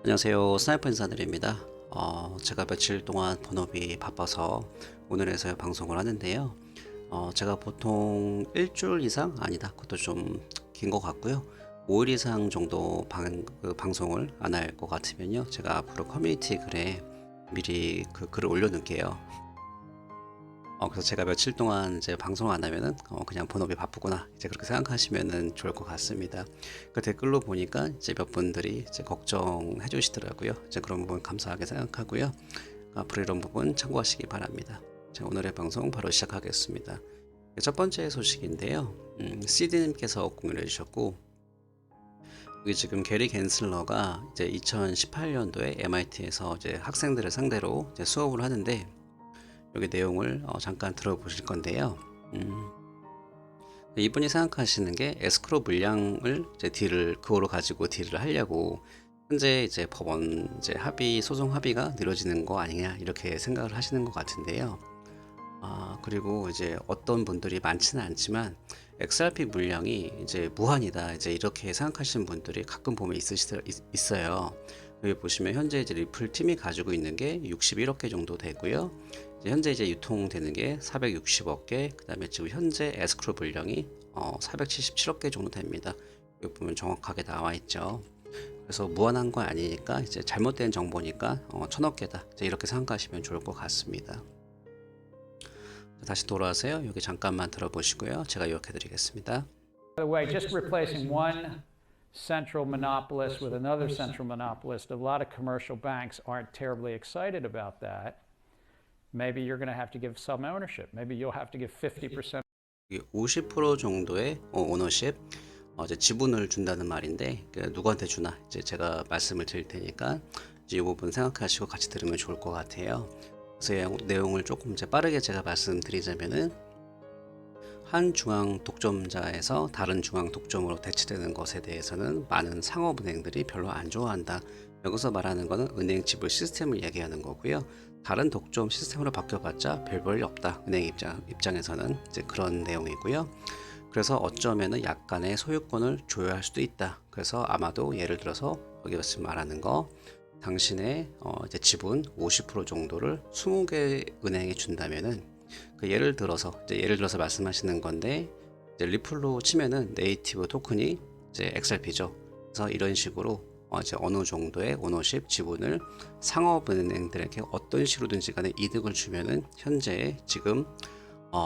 안녕하세요. 스나이퍼 인사드립니다. 제가 며칠 동안 본업이 바빠서 오늘에서야 방송을 하는데요. 제가 보통 일주일 이상 아니다. 그것도 좀 긴 것 같고요. 5일 이상 정도 방송을 안 할 것 같으면요. 제가 앞으로 커뮤니티 글에 미리 그 글을 올려놓을게요. 그래서 제가 며칠 동안 이제 방송을 안 하면은 그냥 본업이 바쁘구나 이제 그렇게 생각하시면은 좋을 것 같습니다. 그 댓글로 보니까 이제 몇 분들이 이제 걱정해 주시더라고요. 이제 그런 부분 감사하게 생각하고요. 앞으로 이런 부분 참고하시기 바랍니다. 자, 오늘의 방송 바로 시작하겠습니다. 첫 번째 소식인데요. CD님께서 공유해 주셨고, 여기 지금 게리 갠슬러가 이제 2018년도에 MIT에서 이제 학생들을 상대로 이제 수업을 하는데, 여기 내용을 잠깐 들어보실 건데요. 이분이 생각하시는 게 에스크로 물량을 이제 그거로 가지고 딜을 하려고 현재 이제 법원 이제 소송 합의가 느려지는 거 아니냐 이렇게 생각을 하시는 것 같은데요. 그리고 이제 어떤 분들이 많지는 않지만 XRP 물량이 이제 무한이다 이제 이렇게 생각하시는 분들이 가끔 보면 있어요. 여기 보시면 현재 이제 리플 팀이 가지고 있는 게 61억 개 정도 되고요. 현재 이제 유통되는 게 460억 개, 그다음에 지금 현재 에스크로 물량이 477억 개 정도 됩니다. 여기 보면 정확하게 나와 있죠. 그래서 무한한 건 아니니까 이제 잘못된 정보니까 1000억 개다. 이렇게 생각하시면 좋을 것 같습니다. 다시 돌아와서요. 여기 잠깐만 들어보시고요. 제가 요약해 드리겠습니다. By the way, just replacing one central monopolist with another central monopolist, a lot of commercial banks aren't terribly excited about that. Maybe you're going to have to give some ownership. Maybe you'll have to give 50%. 50% 정도의 오너십, 이제 지분을 준다는 말인데 누구한테 주나 이제 제가 말씀을 드릴 테니까 이제 이 부분 생각하시고 같이 들으면 좋을 것 같아요. 그래서 내용을 조금 이제 빠르게 제가 말씀드리자면은 한 중앙 독점자에서 다른 중앙 독점으로 대체되는 것에 대해서는 많은 상업은행들이 별로 안 좋아한다. 여기서 말하는 것은 은행 지불 시스템을 얘기하는 거고요. 다른 독점 시스템으로 바뀌어봤자 별 볼일 없다. 은행 입장에서는 이제 그런 내용이고요. 그래서 어쩌면은 약간의 소유권을 조여할 수도 있다. 그래서 아마도 예를 들어서 여기서 지금 말하는 거 당신의 이제 지분 50% 정도를 20개 은행에 준다면은 예를 들어서 말씀하시는 건데 이제 리플로 치면은 네이티브 토큰이 이제 XRP죠. 그래서 이런 식으로 이제 어느 정도의 오너십 지분을 상업은행들에게 어떤 식으로든지 간에 이득을 주면은 현재 지금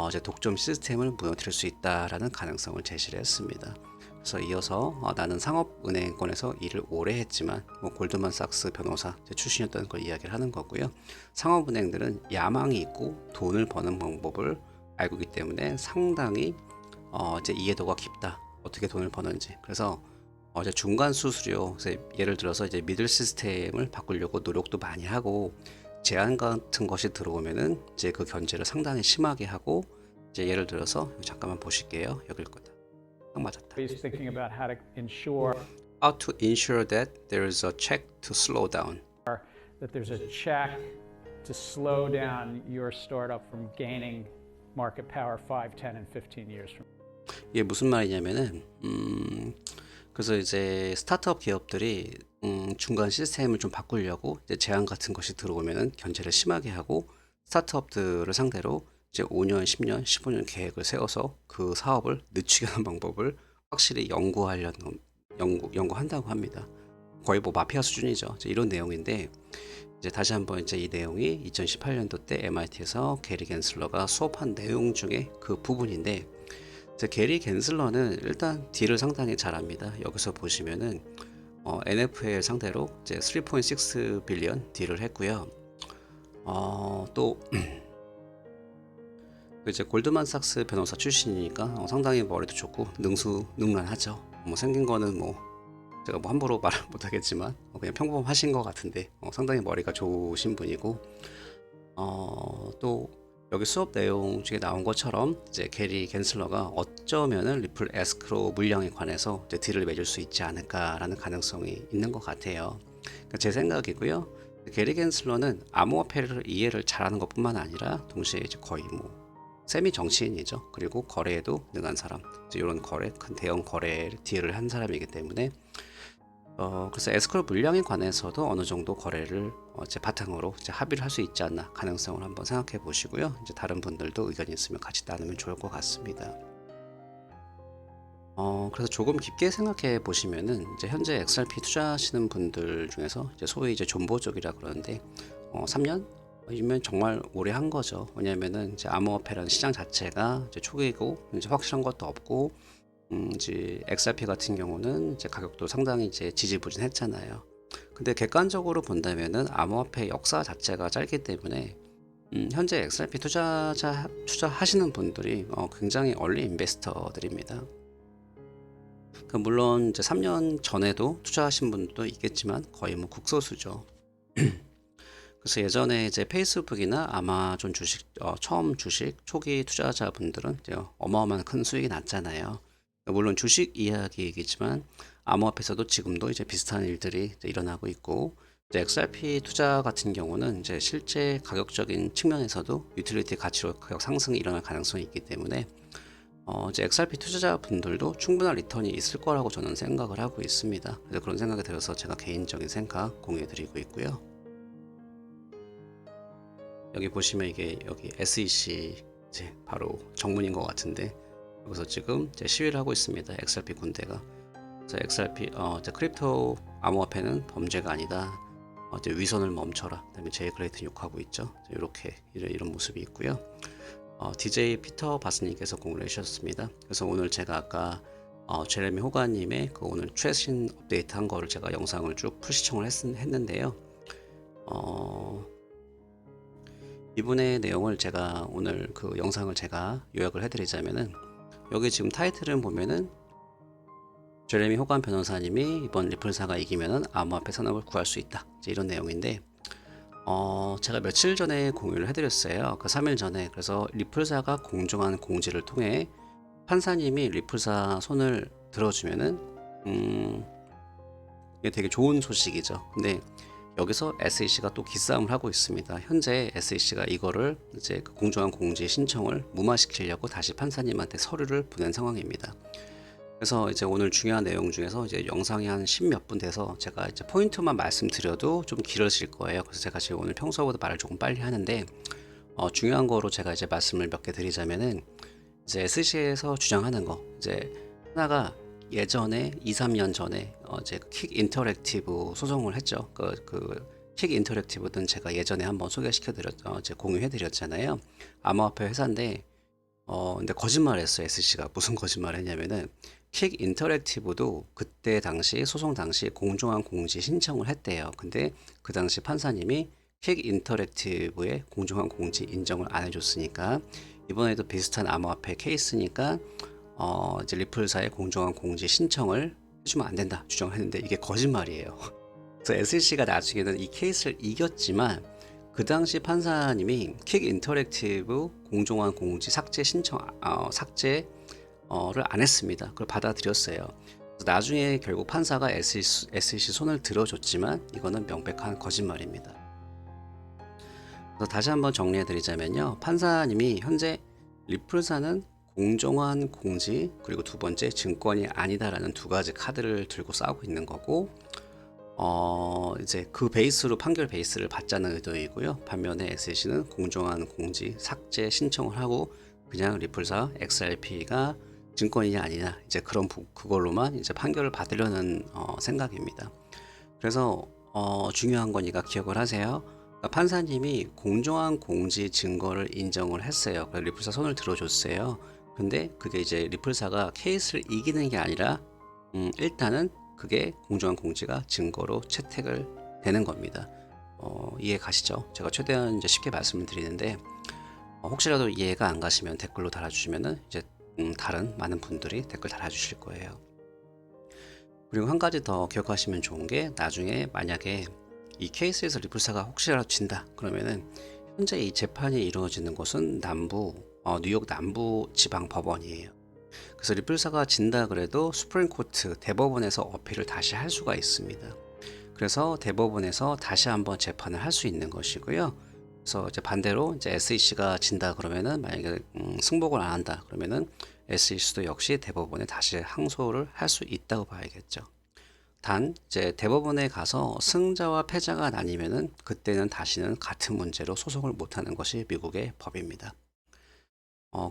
이제 독점 시스템을 무너뜨릴 수 있다라는 가능성을 제시를 했습니다. 그래서 이어서 나는 상업은행권에서 일을 오래 했지만 골드만삭스 변호사 출신이었던 걸 이야기를 하는 거고요. 상업은행들은 야망이 있고 돈을 버는 방법을 알고 있기 때문에 상당히 이제 이해도가 깊다. 어떻게 돈을 버는지. 그래서 이제 중간 수수료, 예를 들어서 이제 미들 시스템을 바꾸려고 노력도 많이 하고 제한 같은 것이 들어오면은 이제 그 견제를 상당히 심하게 하고 이제 예를 들어서 잠깐만 보실게요. 여길 거다. 딱 맞았다. He's thinking about how to ensure How to ensure that there is a check to slow down. that there's a check to slow down your startup from gaining market power 5, 10, and 15 years from. 이게 무슨 말이냐면은 그래서 이제 스타트업 기업들이 중간 시스템을 좀 바꾸려고 이제 제한 같은 것이 들어오면은 견제를 심하게 하고 스타트업들을 상대로 이제 5년, 10년, 15년 계획을 세워서 그 사업을 늦추게 하는 방법을 확실히 연구한다고 합니다. 거의 뭐 마피아 수준이죠. 이런 내용인데 이제 다시 한번 이제 이 내용이 2018년도 때 MIT에서 게리 갠슬러가 수업한 내용 중에 그 부분인데 게리 갠슬러는 일단 딜을 상당히 잘합니다. 여기서 보시면은 NFL 상대로 이제 3.6 빌리언 딜을 했고요. 또 이제 골드만삭스 변호사 출신이니까 상당히 머리도 좋고 능란하죠. 뭐 생긴 거는 뭐 제가 뭐 함부로 말 못하겠지만 그냥 평범하신 것 같은데 상당히 머리가 좋으신 분이고 또 여기 수업 내용 중에 나온 것처럼 이제 게리 갠슬러가 어쩌면은 리플 에스크로 물량에 관해서 이제 딜을 맺을 수 있지 않을까라는 가능성이 있는 것 같아요. 그러니까 제 생각이고요. 게리 갠슬러는 암호화폐를 이해를 잘하는 것뿐만 아니라 동시에 이제 거의 뭐 세미 정치인이죠. 그리고 거래에도 능한 사람. 이제 이런 큰 대형 거래 딜을 한 사람이기 때문에 그래서 에스크로 물량에 관해서도 어느 정도 거래를 이제 바탕으로 이제 합의를 할 수 있지 않나 가능성을 한번 생각해 보시고요. 이제 다른 분들도 의견이 있으면 같이 나누면 좋을 것 같습니다. 그래서 조금 깊게 생각해 보시면은 이제 현재 XRP 투자하시는 분들 중에서 이제 소위 이제 존버족이라 그러는데 3년 이면 정말 오래 한 거죠. 왜냐면은 이제 암호화폐라는 시장 자체가 이제 초기고 이제 확실한 것도 없고 이제 XRP 같은 경우는 이제 가격도 상당히 이제 지지부진했잖아요. 근데 객관적으로 본다면은 암호화폐 역사 자체가 짧기 때문에 현재 XRP 투자하시는 분들이 굉장히 얼리 인베스터들입니다. 물론 이제 3년 전에도 투자하신 분도 있겠지만 거의 뭐 극소수죠. 그래서 예전에 이제 페이스북이나 아마존 주식 처음 주식 초기 투자자분들은 이제 어마어마한 큰 수익이 났잖아요. 물론 주식 이야기이겠지만 암호화폐에서도 지금도 이제 비슷한 일들이 이제 일어나고 있고 이제 XRP 투자 같은 경우는 이제 실제 가격적인 측면에서도 유틸리티 가치로 가격 상승이 일어날 가능성이 있기 때문에 이제 XRP 투자자분들도 충분한 리턴이 있을 거라고 저는 생각을 하고 있습니다. 그래서 그런 생각이 들어서 제가 개인적인 생각 공유해드리고 있고요. 여기 보시면 이게 여기 SEC 이제 바로 정문인 것 같은데 여기서 지금 이제 시위를 하고 있습니다. XRP 군대가. 그래서 XRP 이제 크립토 암호화폐는 범죄가 아니다. 이제 위선을 멈춰라. 그다음에 제이 그레이튼 욕하고 있죠. 이렇게 이런 모습이 있고요. DJ 피터 바스님께서 공유를 해주셨습니다. 그래서 오늘 제가 아까 제레미 호가님의 그 오늘 최신 업데이트 한 거를 제가 영상을 쭉 풀시청을 했는데요. 이분의 내용을 제가 오늘 그 영상을 제가 요약을 해드리자면은 여기 지금 타이틀을 보면은 제레미 호간 변호사님이 이번 리플사가 이기면은 암호화폐 산업을 구할 수 있다. 이제 이런 내용인데 제가 며칠 전에 공유를 해드렸어요. 그 3일 전에. 그래서 리플사가 공정한 공지를 통해 판사님이 리플사 손을 들어주면은 이게 되게 좋은 소식이죠. 근데 여기서 SEC가 또 기싸움을 하고 있습니다. 현재 SEC가 이거를 이제 그 공정한 공지 신청을 무마시키려고 다시 판사님한테 서류를 보낸 상황입니다. 그래서 이제 오늘 중요한 내용 중에서 이제 영상이 한 10몇 분 돼서 제가 이제 포인트만 말씀드려도 좀 길어질 거예요. 그래서 제가 지금 오늘 평소보다 말을 조금 빨리 하는데 중요한 거로 제가 이제 말씀을 몇 개 드리자면은 이제 SEC에서 주장하는 거 이제 하나가 예전에 2, 3년 전에 이제 킥 인터랙티브 소송을 했죠. 킥 인터랙티브는 제가 예전에 한번 이제 공유해드렸잖아요. 암호화폐 회사인데 근데 거짓말했어요. SEC가 무슨 거짓말했냐면은 킥 인터랙티브도 그때 당시 소송 당시 공정한 공지 신청을 했대요. 근데 그 당시 판사님이 킥 인터랙티브의 공정한 공지 인정을 안 해줬으니까 이번에도 비슷한 암호화폐 케이스니까 이제 리플사의 공정한 공지 신청을 해주면 안 된다 주장했는데 이게 거짓말이에요. 그래서 SEC가 나중에는 이 케이스를 이겼지만 그 당시 판사님이 킥 인터랙티브 공정한 공지 삭제 신청 삭제를 안 했습니다. 그걸 받아들였어요. 그래서 나중에 결국 판사가 SEC 손을 들어줬지만 이거는 명백한 거짓말입니다. 그래서 다시 한번 정리해드리자면요, 판사님이 현재 리플사는 공정한 공지 그리고 두 번째 증권이 아니다라는 두 가지 카드를 들고 싸우고 있는 거고 이제 그 베이스로 판결 베이스를 받자는 의도이고요. 반면에 SEC는 공정한 공지 삭제 신청을 하고 그냥 리플사 XRP가 증권이냐 아니냐 이제 그걸로만 이제 판결을 받으려는 생각입니다. 그래서 중요한 거니까 기억을 하세요. 그러니까 판사님이 공정한 공지 증거를 인정을 했어요. 그래서 리플사 손을 들어줬어요. 근데 그게 이제 리플사가 케이스를 이기는 게 아니라 일단은 그게 공정한 공지가 증거로 채택을 되는 겁니다. 이해 가시죠? 제가 최대한 이제 쉽게 말씀을 드리는데 혹시라도 이해가 안 가시면 댓글로 달아주시면은 이제 다른 많은 분들이 댓글 달아주실 거예요. 그리고 한 가지 더 기억하시면 좋은 게 나중에 만약에 이 케이스에서 리플사가 혹시라도 진다 그러면은 현재 이 재판이 이루어지는 곳은 뉴욕 남부 지방 법원이에요. 그래서 리플사가 진다 그래도 수프림 코트 대법원에서 어필을 다시 할 수가 있습니다. 그래서 대법원에서 다시 한번 재판을 할 수 있는 것이고요. 그래서 이제 반대로 이제 SEC가 진다 그러면은 만약에 승복을 안 한다 그러면은 SEC도 역시 대법원에 다시 항소를 할 수 있다고 봐야겠죠. 단 이제 대법원에 가서 승자와 패자가 나뉘면은 그때는 다시는 같은 문제로 소송을 못하는 것이 미국의 법입니다.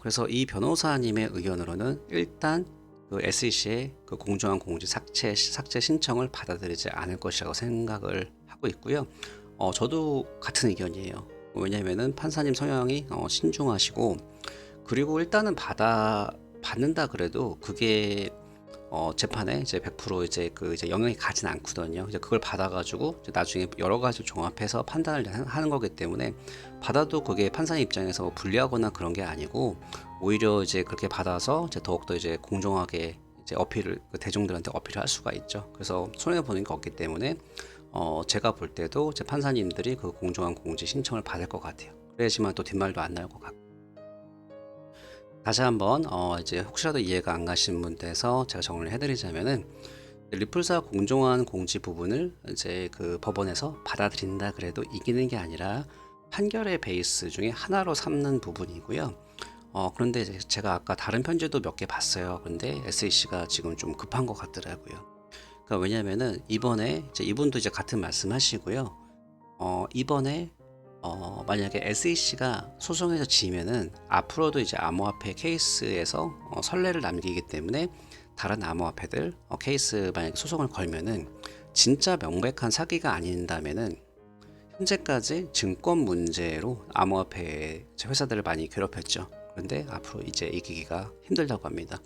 그래서 이 변호사님의 의견으로는 일단 그 SEC의 그 공정한 공지 삭제 신청을 받아들이지 않을 것이라고 생각을 하고 있고요. 저도 같은 의견이에요. 왜냐면은 판사님 성향이 신중하시고, 그리고 일단은 받는다 그래도 그게 재판에 이제 100% 이제 영향이 가진 않거든요. 이제 그걸 받아가지고 이제 나중에 여러 가지 종합해서 판단을 하는 거기 때문에, 받아도 그게 판사 입장에서 불리하거나 그런 게 아니고, 오히려 이제 그렇게 받아서 이제 더욱더 이제 공정하게 이제 어필을 그 대중들한테 어필을 할 수가 있죠. 그래서 손해 보는 게 없기 때문에 제가 볼 때도 제 판사님들이 그 공정한 공지 신청을 받을 것 같아요. 그래야지만 또 뒷말도 안 나올 것 같고. 다시 한번 이제 혹시라도 이해가 안 가신 분들에서 제가 정리를 해드리자면은, 리플사 공정한 공지 부분을 이제 그 법원에서 받아들인다 그래도 이기는 게 아니라 판결의 베이스 중에 하나로 삼는 부분이고요. 그런데 이제 제가 아까 다른 편지도 몇 개 봤어요. 근데 SEC가 지금 좀 급한 것 같더라고요. 그러니까 왜냐면은 이번에 이제 이분도 이제 같은 말씀하시고요. 이번에 만약에 SEC가 소송에서 지면은 앞으로도 이제 암호화폐 케이스에서 선례를 남기기 때문에, 다른 암호화폐들 케이스 만약에 소송을 걸면은 진짜 명백한 사기가 아닌다면은, 현재까지 증권 문제로 암호화폐 회사들을 많이 괴롭혔죠. 그런데 앞으로 이제 이기기가 힘들다고 합니다.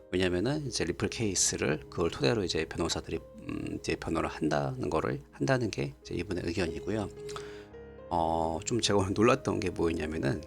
왜냐면은 이제 리플 케이스를 그걸 토대로 이제 변호사들이 이제 변호를 한다는 게 이제 이분의 의견이고요. 좀 제가 오늘 놀랐던 게 뭐였냐면은,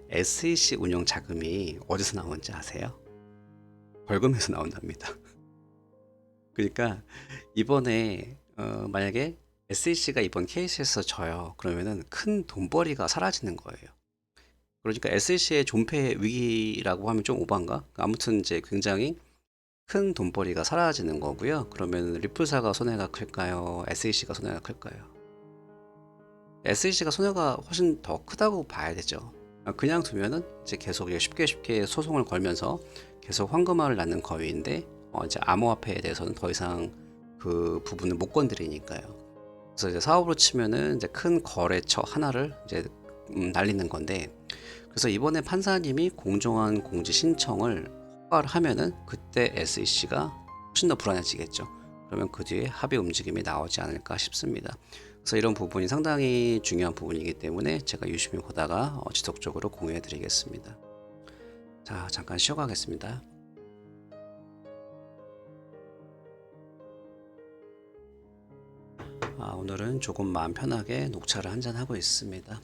SEC 운영 자금이 어디서 나오는지 아세요? 벌금에서 나온답니다. 그러니까 이번에 만약에 SEC가 이번 케이스에서 져요. 그러면은 큰 돈벌이가 사라지는 거예요. 그러니까 SEC의 존폐 위기라고 하면 좀 오반가? 아무튼 이제 굉장히 큰 돈벌이가 사라지는 거고요. 그러면 리플사가 손해가 클까요? SEC가 손해가 클까요? SEC가 손해가 훨씬 더 크다고 봐야 되죠. 그냥 두면은 이제 계속 쉽게 소송을 걸면서 계속 황금알을 낳는 거위인데, 이제 암호화폐에 대해서는 더 이상 그 부분을 못 건드리니까요. 그래서 이제 사업으로 치면은 이제 큰 거래처 하나를 이제 날리는 건데, 그래서 이번에 판사님이 공정한 공지 신청을 허가를 하면은 그때 SEC가 훨씬 더 불안해지겠죠. 그러면 그 뒤에 합의 움직임이 나오지 않을까 싶습니다. 그래서 이런 부분이 상당히 중요한 부분이기 때문에 제가 유심히 보다가 지속적으로 공유해 드리겠습니다. 자, 잠깐 쉬어가겠습니다. 오늘은 조금 마음 편하게 녹차를 한잔 하고 있습니다.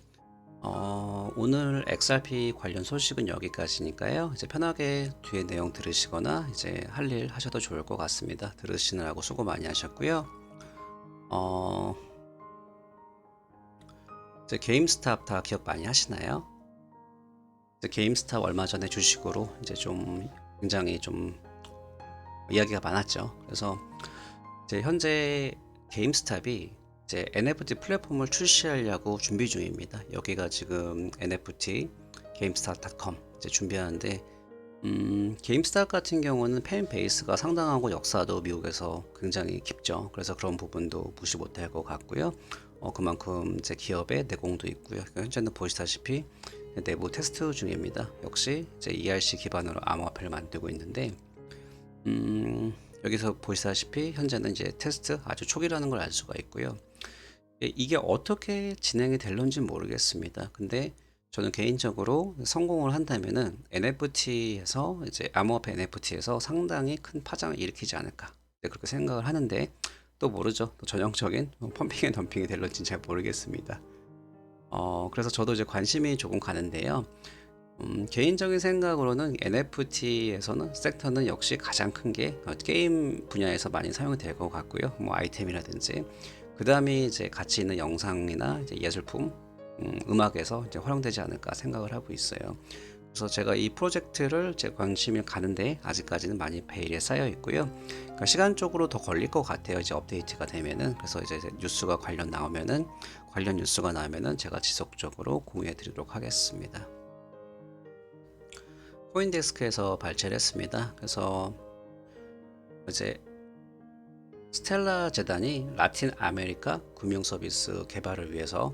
오늘 XRP 관련 소식은 여기까지니까요. 이제 편하게 뒤에 내용 들으시거나 이제 할 일 하셔도 좋을 것 같습니다. 들으시느라고 수고 많이 하셨고요. 이제 게임스탑 다 기억 많이 하시나요? 이제 게임스탑 얼마 전에 주식으로 이제 좀 굉장히 좀 이야기가 많았죠. 그래서 이제 현재 게임스탑이 이제 NFT 플랫폼을 출시하려고 준비 중입니다. 여기가 지금 NFT GameStop.com 이제 준비하는데, 게임스탑 같은 경우는 팬 베이스가 상당하고 역사도 미국에서 굉장히 깊죠. 그래서 그런 부분도 무시 못할 것 같고요. 그만큼 이제 기업의 내공도 있고요. 현재는 보시다시피 내부 테스트 중입니다. 역시 이제 ERC 기반으로 암호화폐를 만들고 있는데, 여기서 보시다시피 현재는 이제 테스트 아주 초기라는 걸 알 수가 있고요. 이게 어떻게 진행이 될런지 모르겠습니다. 근데 저는 개인적으로 성공을 한다면은 NFT에서 이제 암호화폐 NFT에서 상당히 큰 파장을 일으키지 않을까 그렇게 생각을 하는데, 또 모르죠. 또 전형적인 펌핑 앤 덤핑이 될런지 잘 모르겠습니다. 그래서 저도 이제 관심이 조금 가는데요. 개인적인 생각으로는 NFT에서는 섹터는 역시 가장 큰 게 게임 분야에서 많이 사용이 될 것 같고요. 뭐 아이템이라든지, 그 다음에 이제 가치 있는 영상이나 이제 예술품, 음악에서 이제 활용되지 않을까 생각을 하고 있어요. 그래서 제가 이 프로젝트를 제 관심이 가는데 아직까지는 많이 베일에 쌓여 있고요. 그러니까 시간적으로 더 걸릴 것 같아요. 이제 업데이트가 되면은. 그래서 이제 뉴스가 관련 뉴스가 나오면은 제가 지속적으로 공유해 드리도록 하겠습니다. 코인데스크에서 발췌를 했습니다. 그래서 이제 스텔라 재단이 라틴 아메리카 금융 서비스 개발을 위해서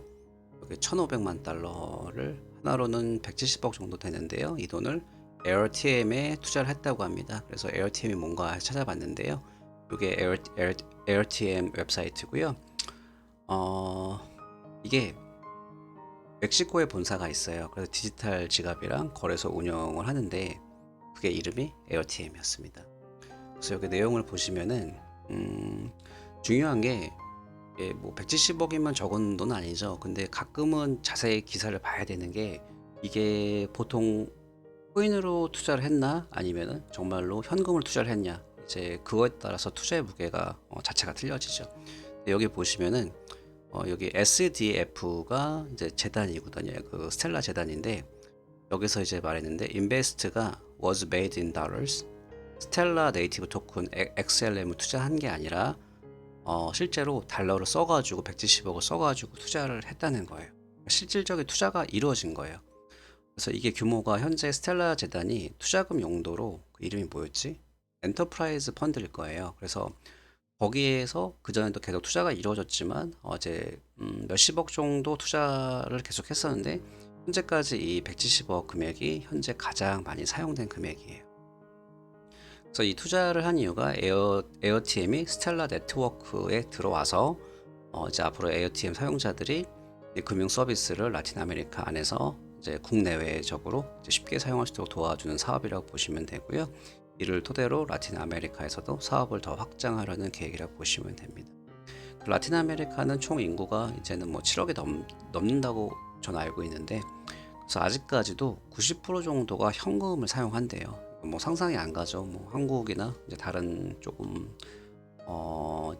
여기 1,500만 달러를 하나로는 170억 정도 되는데요. 이 돈을 AirTM에 투자를 했다고 합니다. 그래서 AirTM이 뭔가 찾아봤는데요. 이게 AirTM 웹사이트고요. 이게 멕시코에 본사가 있어요. 그래서 디지털 지갑이랑 거래소 운영을 하는데 그게 이름이 AirTM이었습니다. 그래서 여기 내용을 보시면은 중요한 게 이게 뭐 170억이면 적은 돈 아니죠. 근데 가끔은 자세히 기사를 봐야 되는 게 이게 보통 코인으로 투자를 했나 아니면은 정말로 현금을 투자를 했냐 이제 그거에 따라서 투자의 무게가 자체가 틀려지죠. 여기 보시면은 여기 SDF가 이제 재단이거든요. 그 스텔라 재단인데 여기서 이제 말했는데 인베스트가 was made in dollars. 스텔라 네이티브 토큰 XLM을 투자한 게 아니라 실제로 달러를 써가지고 170억을 써가지고 투자를 했다는 거예요. 실질적인 투자가 이루어진 거예요. 그래서 이게 규모가 현재 스텔라 재단이 투자금 용도로 그 이름이 뭐였지? 엔터프라이즈 펀드일 거예요. 그래서 거기에서 그전에도 계속 투자가 이루어졌지만 이제 몇십억 정도 투자를 계속 했었는데 현재까지 이 170억 금액이 현재 가장 많이 사용된 금액이에요. 그래서 이 투자를 한 이유가 에어TM이 스텔라 네트워크에 들어와서 이제 앞으로 에어TM 사용자들이 이 금융 서비스를 라틴 아메리카 안에서 이제 국내외적으로 이제 쉽게 사용할 수 있도록 도와주는 사업이라고 보시면 되고요. 이를 토대로 라틴 아메리카에서도 사업을 더 확장하려는 계획이라고 보시면 됩니다. 라틴 아메리카는 총 인구가 이제는 뭐 7억이 넘는다고 저는 알고 있는데 그래서 아직까지도 90% 정도가 현금을 사용한대요. 뭐 상상이 안 가죠. 뭐 한국이나 이제 다른 조금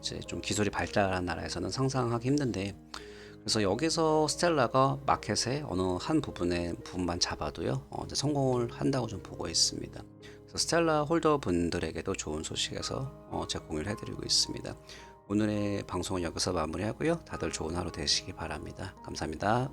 이제 좀 기술이 발달한 나라에서는 상상하기 힘든데 그래서 여기서 스텔라가 마켓의 어느 한 부분만 잡아도요 이제 성공을 한다고 좀 보고 있습니다. 그래서 스텔라 홀더 분들에게도 좋은 소식에서 제가 공유를 해드리고 있습니다. 오늘의 방송은 여기서 마무리하고요. 다들 좋은 하루 되시기 바랍니다. 감사합니다.